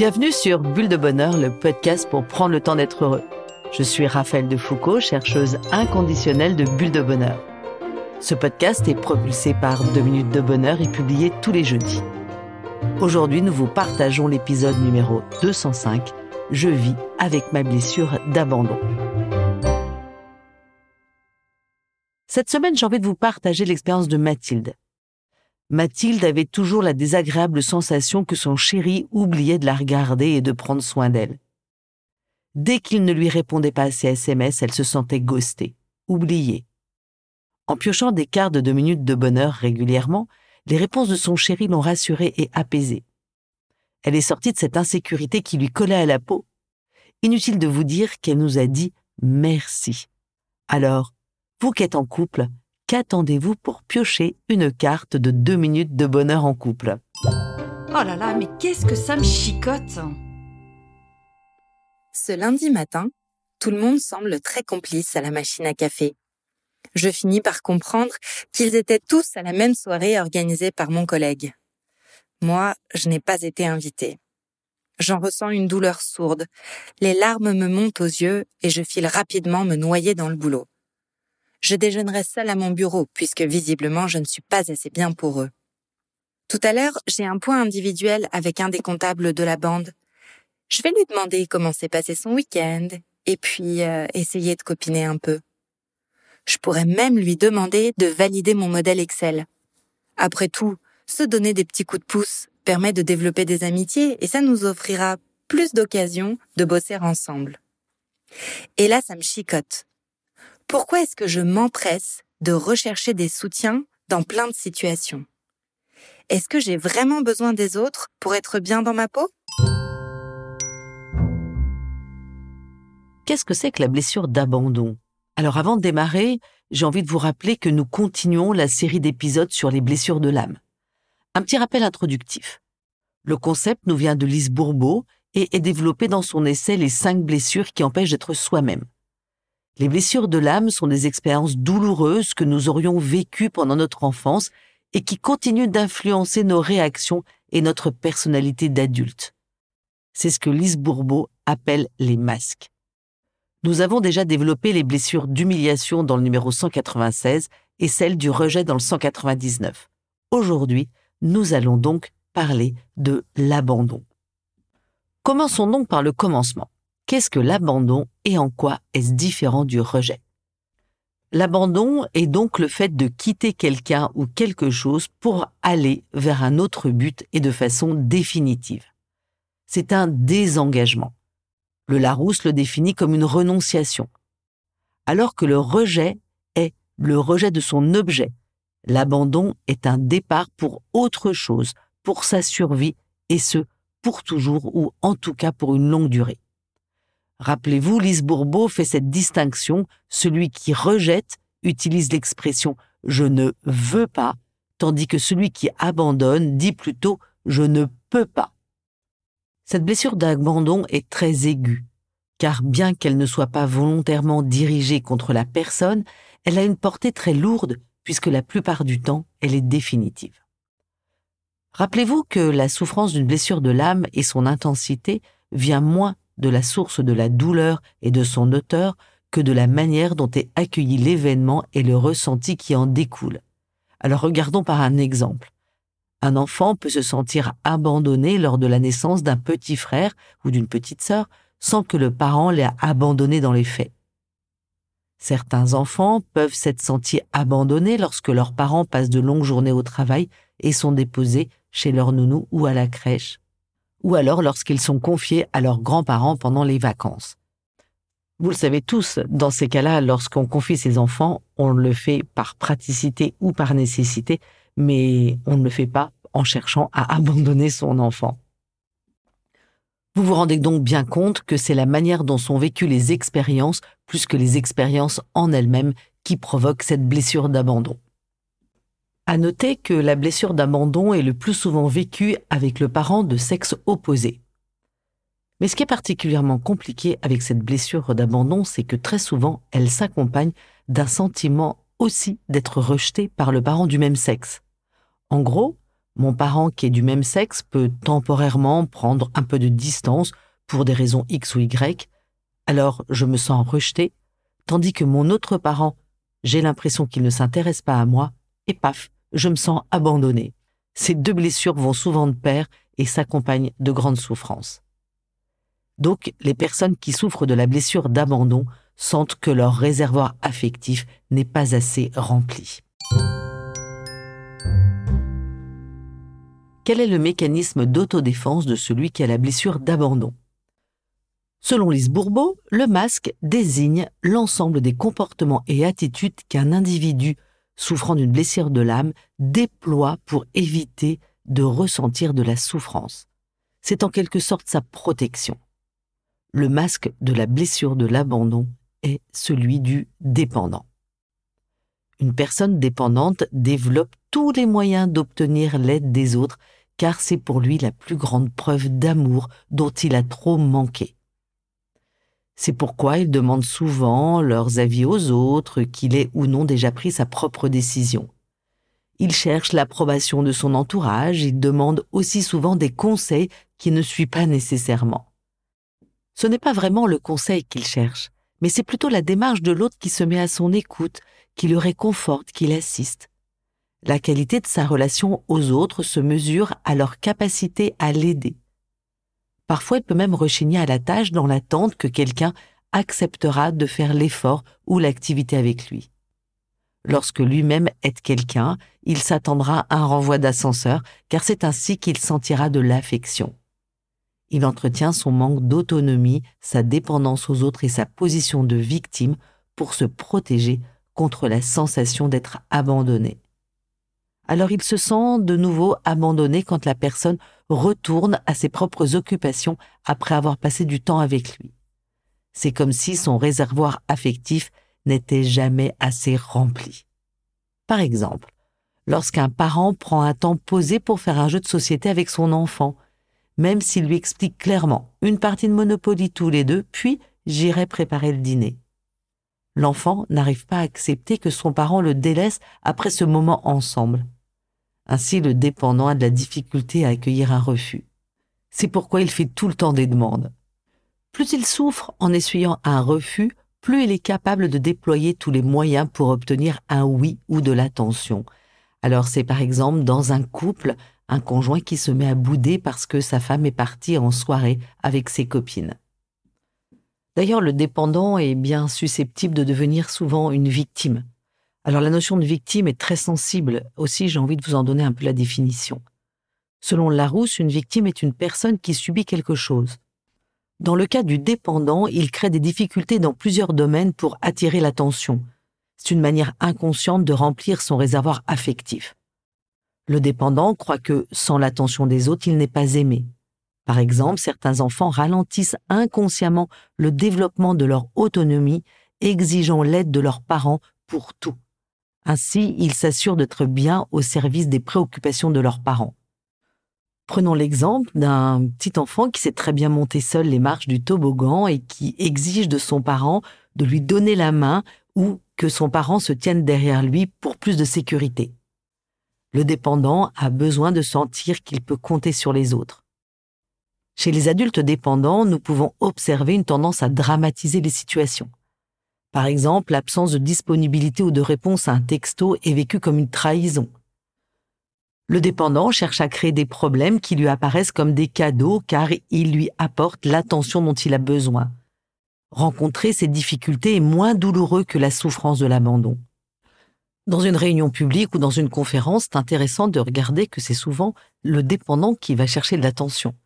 Bienvenue sur Bulle de Bonheur, le podcast pour prendre le temps d'être heureux. Je suis Raphaël Defoucault, chercheuse inconditionnelle de Bulle de Bonheur. Ce podcast est propulsé par 2 minutes de bonheur et publié tous les jeudis. Aujourd'hui, nous vous partageons l'épisode numéro 205, « Je vis avec ma blessure d'abandon ». Cette semaine, j'ai envie de vous partager l'expérience de Mathilde. Mathilde avait toujours la désagréable sensation que son chéri oubliait de la regarder et de prendre soin d'elle. Dès qu'il ne lui répondait pas à ses SMS, elle se sentait ghostée, oubliée. En piochant des cartes de 2 minutes de bonheur régulièrement, les réponses de son chéri l'ont rassurée et apaisée. Elle est sortie de cette insécurité qui lui collait à la peau. Inutile de vous dire qu'elle nous a dit « merci ». Alors, vous qui êtes en couple, qu'attendez-vous pour piocher une carte de 2 minutes de bonheur en couple? Oh là là, mais qu'est-ce que ça me chicote! Ce lundi matin, tout le monde semble très complice à la machine à café. Je finis par comprendre qu'ils étaient tous à la même soirée organisée par mon collègue. Moi, je n'ai pas été invitée. J'en ressens une douleur sourde. Les larmes me montent aux yeux et je file rapidement me noyer dans le boulot. Je déjeunerai seule à mon bureau puisque visiblement je ne suis pas assez bien pour eux. Tout à l'heure, j'ai un point individuel avec un des comptables de la bande. Je vais lui demander comment s'est passé son week-end et puis essayer de copiner un peu. Je pourrais même lui demander de valider mon modèle Excel. Après tout, se donner des petits coups de pouce permet de développer des amitiés et ça nous offrira plus d'occasions de bosser ensemble. Et là, ça me chicote. Pourquoi est-ce que je m'empresse de rechercher des soutiens dans plein de situations? Est-ce que j'ai vraiment besoin des autres pour être bien dans ma peau? Qu'est-ce que c'est que la blessure d'abandon? Alors avant de démarrer, j'ai envie de vous rappeler que nous continuons la série d'épisodes sur les blessures de l'âme. Un petit rappel introductif. Le concept nous vient de Lise Bourbeau et est développé dans son essai « Les 5 blessures qui empêchent d'être soi-même ». Les blessures de l'âme sont des expériences douloureuses que nous aurions vécues pendant notre enfance et qui continuent d'influencer nos réactions et notre personnalité d'adulte. C'est ce que Lise Bourbeau appelle les masques. Nous avons déjà développé les blessures d'humiliation dans le numéro 196 et celles du rejet dans le 199. Aujourd'hui, nous allons donc parler de l'abandon. Commençons donc par le commencement. Qu'est-ce que l'abandon et en quoi est-ce différent du rejet? L'abandon est donc le fait de quitter quelqu'un ou quelque chose pour aller vers un autre but et de façon définitive. C'est un désengagement. Le Larousse le définit comme une renonciation. Alors que le rejet est le rejet de son objet. L'abandon est un départ pour autre chose, pour sa survie, et ce, pour toujours ou en tout cas pour une longue durée. Rappelez-vous, Lise Bourbeau fait cette distinction, celui qui rejette utilise l'expression « je ne veux pas », tandis que celui qui abandonne dit plutôt « je ne peux pas ». Cette blessure d'abandon est très aiguë, car bien qu'elle ne soit pas volontairement dirigée contre la personne, elle a une portée très lourde puisque la plupart du temps, elle est définitive. Rappelez-vous que la souffrance d'une blessure de l'âme et son intensité vient moins de la source de la douleur et de son auteur que de la manière dont est accueilli l'événement et le ressenti qui en découle. Alors regardons par un exemple. Un enfant peut se sentir abandonné lors de la naissance d'un petit frère ou d'une petite sœur sans que le parent l'ait abandonné dans les faits. Certains enfants peuvent s'être sentis abandonnés lorsque leurs parents passent de longues journées au travail et sont déposés chez leur nounou ou à la crèche, ou alors lorsqu'ils sont confiés à leurs grands-parents pendant les vacances. Vous le savez tous, dans ces cas-là, lorsqu'on confie ses enfants, on le fait par praticité ou par nécessité, mais on ne le fait pas en cherchant à abandonner son enfant. Vous vous rendez donc bien compte que c'est la manière dont sont vécues les expériences, plus que les expériences en elles-mêmes, qui provoquent cette blessure d'abandon. À noter que la blessure d'abandon est le plus souvent vécue avec le parent de sexe opposé. Mais ce qui est particulièrement compliqué avec cette blessure d'abandon, c'est que très souvent, elle s'accompagne d'un sentiment aussi d'être rejeté par le parent du même sexe. En gros, Mon parent qui est du même sexe peut temporairement prendre un peu de distance pour des raisons X ou Y, alors je me sens rejetée, tandis que mon autre parent, j'ai l'impression qu'il ne s'intéresse pas à moi, et paf, je me sens abandonnée. Ces deux blessures vont souvent de pair et s'accompagnent de grandes souffrances. Donc, les personnes qui souffrent de la blessure d'abandon sentent que leur réservoir affectif n'est pas assez rempli. Quel est le mécanisme d'autodéfense de celui qui a la blessure d'abandon? Selon Lise Bourbeau, le masque désigne l'ensemble des comportements et attitudes qu'un individu souffrant d'une blessure de l'âme déploie pour éviter de ressentir de la souffrance. C'est en quelque sorte sa protection. Le masque de la blessure de l'abandon est celui du dépendant. Une personne dépendante développe tous les moyens d'obtenir l'aide des autres car c'est pour lui la plus grande preuve d'amour dont il a trop manqué. C'est pourquoi il demande souvent leurs avis aux autres, qu'il ait ou non déjà pris sa propre décision. Il cherche l'approbation de son entourage, il demande aussi souvent des conseils qu'il ne suit pas nécessairement. Ce n'est pas vraiment le conseil qu'il cherche, mais c'est plutôt la démarche de l'autre qui se met à son écoute, qui le réconforte, qui l'assiste. La qualité de sa relation aux autres se mesure à leur capacité à l'aider. Parfois, il peut même rechigner à la tâche dans l'attente que quelqu'un acceptera de faire l'effort ou l'activité avec lui. Lorsque lui-même aide quelqu'un, il s'attendra à un renvoi d'ascenseur, car c'est ainsi qu'il sentira de l'affection. Il entretient son manque d'autonomie, sa dépendance aux autres et sa position de victime pour se protéger contre la sensation d'être abandonné. Alors il se sent de nouveau abandonné quand la personne retourne à ses propres occupations après avoir passé du temps avec lui. C'est comme si son réservoir affectif n'était jamais assez rempli. Par exemple, lorsqu'un parent prend un temps posé pour faire un jeu de société avec son enfant, même s'il lui explique clairement une partie de Monopoly tous les deux, puis j'irai préparer le dîner. L'enfant n'arrive pas à accepter que son parent le délaisse après ce moment ensemble. Ainsi, le dépendant a de la difficulté à accueillir un refus. C'est pourquoi il fait tout le temps des demandes. Plus il souffre en essuyant un refus, plus il est capable de déployer tous les moyens pour obtenir un oui ou de l'attention. Alors c'est par exemple dans un couple, un conjoint qui se met à bouder parce que sa femme est partie en soirée avec ses copines. D'ailleurs, le dépendant est bien susceptible de devenir souvent une victime. Alors la notion de victime est très sensible, aussi j'ai envie de vous en donner un peu la définition. Selon Larousse, une victime est une personne qui subit quelque chose. Dans le cas du dépendant, il crée des difficultés dans plusieurs domaines pour attirer l'attention. C'est une manière inconsciente de remplir son réservoir affectif. Le dépendant croit que, sans l'attention des autres, il n'est pas aimé. Par exemple, certains enfants ralentissent inconsciemment le développement de leur autonomie, exigeant l'aide de leurs parents pour tout. Ainsi, ils s'assurent d'être bien au service des préoccupations de leurs parents. Prenons l'exemple d'un petit enfant qui sait très bien monter seul les marches du toboggan et qui exige de son parent de lui donner la main ou que son parent se tienne derrière lui pour plus de sécurité. Le dépendant a besoin de sentir qu'il peut compter sur les autres. Chez les adultes dépendants, nous pouvons observer une tendance à dramatiser les situations. Par exemple, l'absence de disponibilité ou de réponse à un texto est vécue comme une trahison. Le dépendant cherche à créer des problèmes qui lui apparaissent comme des cadeaux car ils lui apportent l'attention dont il a besoin. Rencontrer ces difficultés est moins douloureux que la souffrance de l'abandon. Dans une réunion publique ou dans une conférence, c'est intéressant de regarder que c'est souvent le dépendant qui va chercher de l'attention.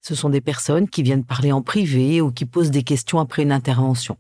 Ce sont des personnes qui viennent parler en privé ou qui posent des questions après une intervention.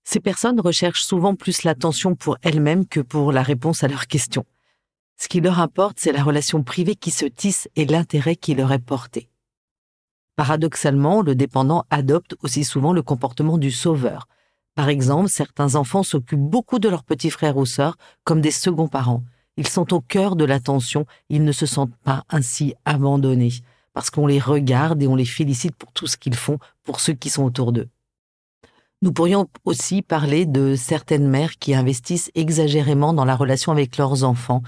Ces personnes recherchent souvent plus l'attention pour elles-mêmes que pour la réponse à leurs questions. Ce qui leur importe, c'est la relation privée qui se tisse et l'intérêt qui leur est porté. Paradoxalement, le dépendant adopte aussi souvent le comportement du sauveur. Par exemple, certains enfants s'occupent beaucoup de leurs petits frères ou sœurs comme des seconds parents. Ils sont au cœur de l'attention, ils ne se sentent pas ainsi abandonnés, parce qu'on les regarde et on les félicite pour tout ce qu'ils font pour ceux qui sont autour d'eux. Nous pourrions aussi parler de certaines mères qui investissent exagérément dans la relation avec leurs enfants,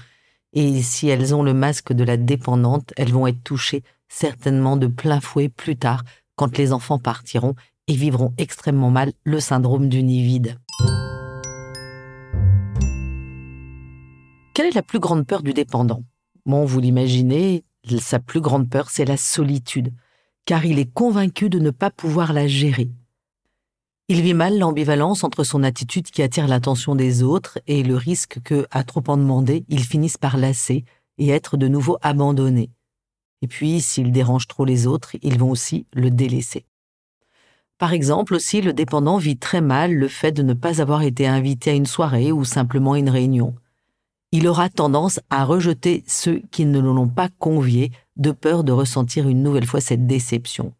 Et si elles ont le masque de la dépendante, elles vont être touchées certainement de plein fouet plus tard, quand les enfants partiront et vivront extrêmement mal le syndrome du nid vide. Quelle est la plus grande peur du dépendant? Bon, vous l'imaginez, sa plus grande peur, c'est la solitude, car il est convaincu de ne pas pouvoir la gérer. Il vit mal l'ambivalence entre son attitude qui attire l'attention des autres et le risque que, à trop en demander, il finisse par lasser et être de nouveau abandonné. Et puis, s'il dérange trop les autres, ils vont aussi le délaisser. Par exemple, aussi, le dépendant vit très mal le fait de ne pas avoir été invité à une soirée ou simplement à une réunion. Il aura tendance à rejeter ceux qui ne l'ont pas convié de peur de ressentir une nouvelle fois cette déception.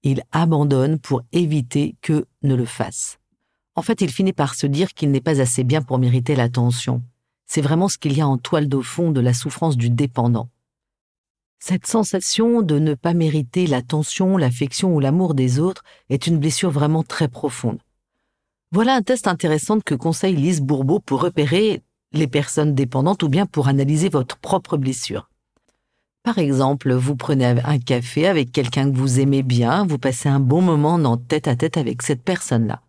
Il abandonne pour éviter qu'eux ne le fassent. En fait, il finit par se dire qu'il n'est pas assez bien pour mériter l'attention. C'est vraiment ce qu'il y a en toile de fond de la souffrance du dépendant. Cette sensation de ne pas mériter l'attention, l'affection ou l'amour des autres est une blessure vraiment très profonde. Voilà un test intéressant que conseille Lise Bourbeau pour repérer les personnes dépendantes ou bien pour analyser votre propre blessure. Par exemple, vous prenez un café avec quelqu'un que vous aimez bien, vous passez un bon moment en tête-à-tête avec cette personne-là.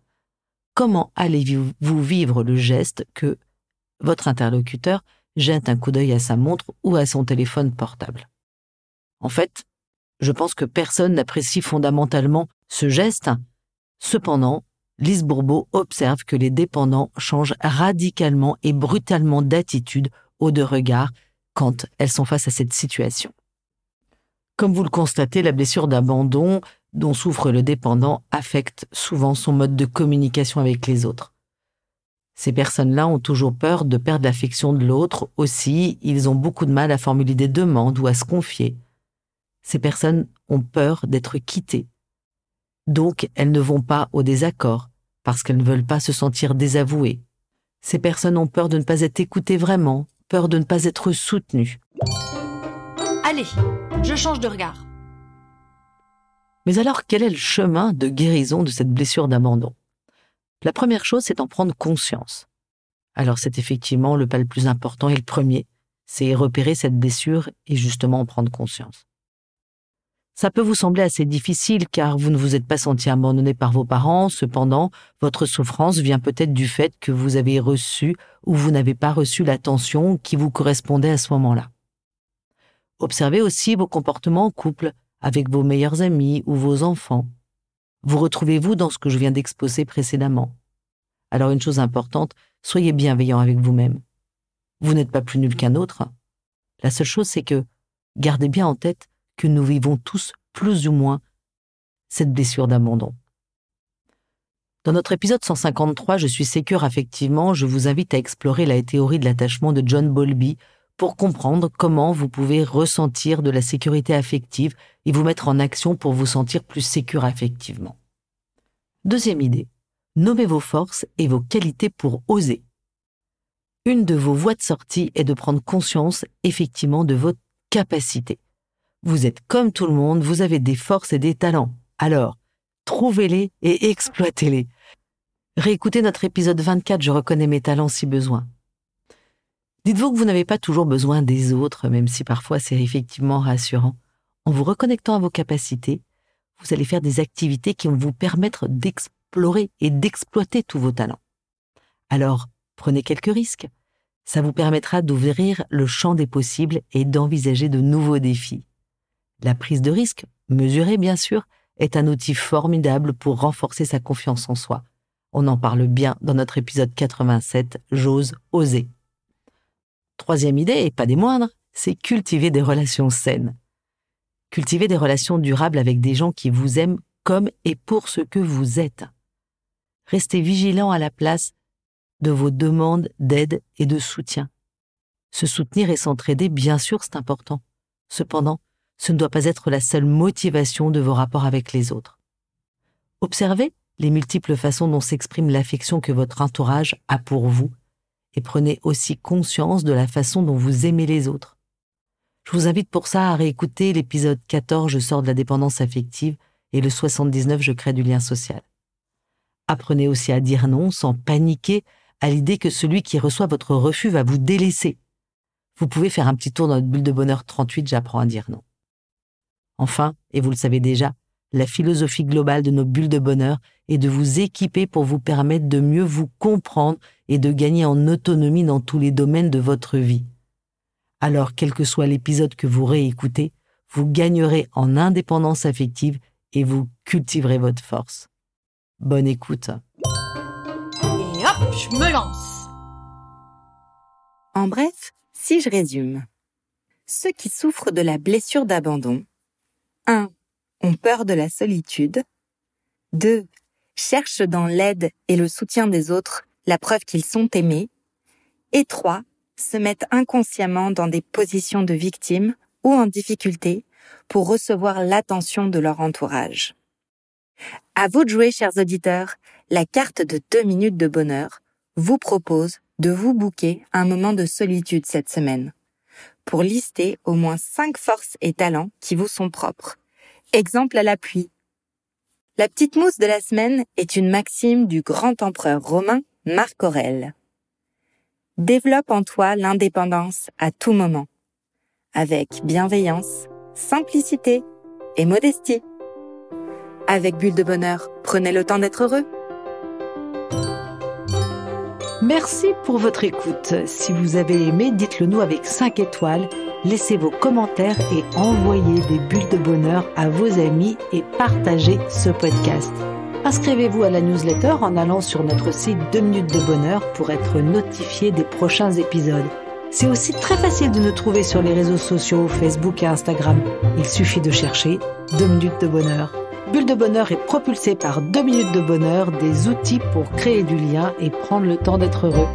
Comment allez-vous vivre le geste que votre interlocuteur jette un coup d'œil à sa montre ou à son téléphone portable? En fait, je pense que personne n'apprécie fondamentalement ce geste. Cependant, Lise Bourbeau observe que les dépendants changent radicalement et brutalement d'attitude ou de regard quand elles sont face à cette situation. Comme vous le constatez, la blessure d'abandon dont souffre le dépendant affecte souvent son mode de communication avec les autres. Ces personnes-là ont toujours peur de perdre l'affection de l'autre. Aussi, ils ont beaucoup de mal à formuler des demandes ou à se confier. Ces personnes ont peur d'être quittées. Donc, elles ne vont pas au désaccord, parce qu'elles ne veulent pas se sentir désavouées. Ces personnes ont peur de ne pas être écoutées vraiment, peur de ne pas être soutenues. Allez, je change de regard. Mais alors, quel est le chemin de guérison de cette blessure d'abandon? La première chose, c'est d'en prendre conscience. Alors, c'est effectivement le pas le plus important et le premier, c'est repérer cette blessure et justement en prendre conscience. Ça peut vous sembler assez difficile car vous ne vous êtes pas senti abandonné par vos parents. Cependant, votre souffrance vient peut-être du fait que vous avez reçu ou vous n'avez pas reçu l'attention qui vous correspondait à ce moment-là. Observez aussi vos comportements en couple, avec vos meilleurs amis ou vos enfants. Vous retrouvez-vous dans ce que je viens d'exposer précédemment? Alors une chose importante, soyez bienveillant avec vous-même. Vous n'êtes pas plus nul qu'un autre. La seule chose, c'est que gardez bien en tête que nous vivons tous plus ou moins cette blessure d'abandon. Dans notre épisode 153, Je suis sécure affectivement, je vous invite à explorer la théorie de l'attachement de John Bowlby pour comprendre comment vous pouvez ressentir de la sécurité affective et vous mettre en action pour vous sentir plus sécure affectivement. Deuxième idée, nommez vos forces et vos qualités pour oser. Une de vos voies de sortie est de prendre conscience effectivement de votre capacité. Vous êtes comme tout le monde, vous avez des forces et des talents. Alors, trouvez-les et exploitez-les. Réécoutez notre épisode 24, Je reconnais mes talents si besoin. Dites-vous que vous n'avez pas toujours besoin des autres, même si parfois c'est effectivement rassurant. En vous reconnectant à vos capacités, vous allez faire des activités qui vont vous permettre d'explorer et d'exploiter tous vos talents. Alors, prenez quelques risques. Ça vous permettra d'ouvrir le champ des possibles et d'envisager de nouveaux défis. La prise de risque, mesurée bien sûr, est un outil formidable pour renforcer sa confiance en soi. On en parle bien dans notre épisode 87, J'ose oser. Troisième idée, et pas des moindres, c'est cultiver des relations saines. Cultiver des relations durables avec des gens qui vous aiment comme et pour ce que vous êtes. Restez vigilant à la place de vos demandes d'aide et de soutien. Se soutenir et s'entraider, bien sûr, c'est important. Cependant, ce ne doit pas être la seule motivation de vos rapports avec les autres. Observez les multiples façons dont s'exprime l'affection que votre entourage a pour vous et prenez aussi conscience de la façon dont vous aimez les autres. Je vous invite pour ça à réécouter l'épisode 14, Je sors de la dépendance affective, et le 79, Je crée du lien social. Apprenez aussi à dire non sans paniquer à l'idée que celui qui reçoit votre refus va vous délaisser. Vous pouvez faire un petit tour dans notre bulle de bonheur 38, j'apprends à dire non. Enfin, et vous le savez déjà, la philosophie globale de nos bulles de bonheur est de vous équiper pour vous permettre de mieux vous comprendre et de gagner en autonomie dans tous les domaines de votre vie. Alors, quel que soit l'épisode que vous réécoutez, vous gagnerez en indépendance affective et vous cultiverez votre force. Bonne écoute. Et hop, je me lance. En bref, si je résume, ceux qui souffrent de la blessure d'abandon, 1. ont peur de la solitude, 2. cherchent dans l'aide et le soutien des autres la preuve qu'ils sont aimés, et 3. se mettent inconsciemment dans des positions de victime ou en difficulté pour recevoir l'attention de leur entourage. À vous de jouer, chers auditeurs, la carte de 2 minutes de bonheur vous propose de vous booker un moment de solitude cette semaine pour lister au moins 5 forces et talents qui vous sont propres. Exemple à l'appui. La petite mousse de la semaine est une maxime du grand empereur romain Marc Aurèle. Développe en toi l'indépendance à tout moment, avec bienveillance, simplicité et modestie. Avec Bulle de Bonheur, prenez le temps d'être heureux. Merci pour votre écoute. Si vous avez aimé, dites-le nous avec 5 étoiles. Laissez vos commentaires et envoyez des bulles de bonheur à vos amis et partagez ce podcast. Inscrivez-vous à la newsletter en allant sur notre site 2 minutes de bonheur pour être notifié des prochains épisodes. C'est aussi très facile de nous trouver sur les réseaux sociaux, Facebook et Instagram. Il suffit de chercher 2 minutes de bonheur. Bulle de bonheur est propulsée par 2 minutes de bonheur, des outils pour créer du lien et prendre le temps d'être heureux.